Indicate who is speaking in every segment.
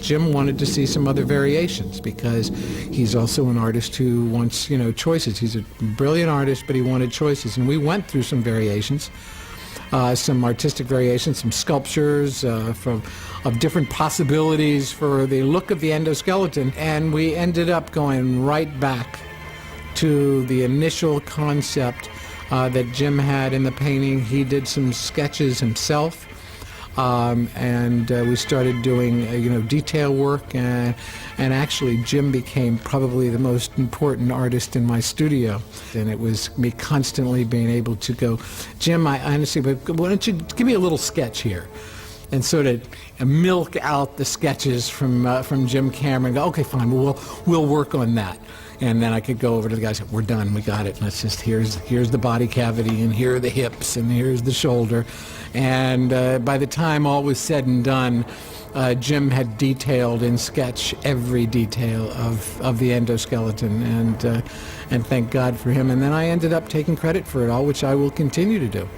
Speaker 1: Jim wanted to see some other variations because he's also an artist who wants, choices. He's a brilliant artist, but he wanted choices. And we went through some variations, some artistic variations, some sculptures of different possibilities for the look of the endoskeleton. And we ended up going right back to the initial concept that Jim had in the painting. He did some sketches himself. And we started doing, detail work, and actually Jim became probably the most important artist in my studio. And it was me constantly being able to go, Jim, I honestly, but why don't you give me a little sketch here? And sort of milk out the sketches from Jim Cameron. Go, okay, fine, we'll work on that. And then I could go over to the guys and say, we're done, we got it. Let's just, here's the body cavity, and here are the hips, and here's the shoulder. And by the time all was said and done, Jim had detailed in sketch every detail of the endoskeleton, and thank God for him. And then I ended up taking credit for it all, which I will continue to do.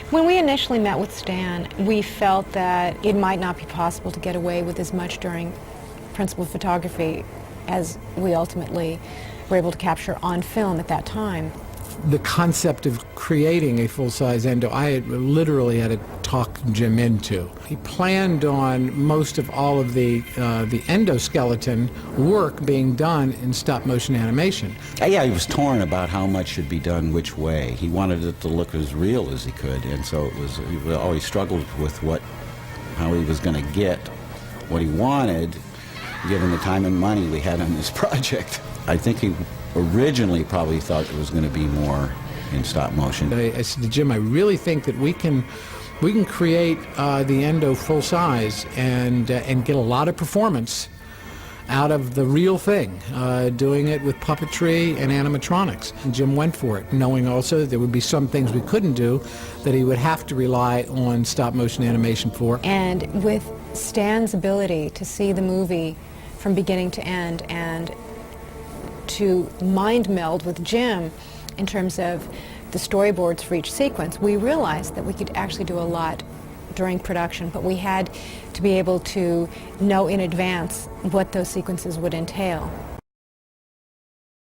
Speaker 2: When we initially met with Stan, we felt that it might not be possible to get away with as much during principal photography as we ultimately were able to capture on film at that time.
Speaker 1: The concept of creating a full-size endo, I literally had to talk Jim into. He planned on most of all of the endoskeleton work being done in stop-motion animation.
Speaker 3: Yeah, he was torn about how much should be done which way. He wanted it to look as real as he could, and so he always struggled with how he was going to get what he wanted, given the time and money we had on this project. I think he originally probably thought it was going to be more in stop motion.
Speaker 1: I said to Jim, I really think that we can create the endo full size and get a lot of performance out of the real thing, doing it with puppetry and animatronics. And Jim went for it, knowing also that there would be some things we couldn't do that he would have to rely on stop motion animation for.
Speaker 2: And with Stan's ability to see the movie from beginning to end and to mind meld with Jim in terms of the storyboards for each sequence, we realized that we could actually do a lot during production, but we had to be able to know in advance what those sequences would entail.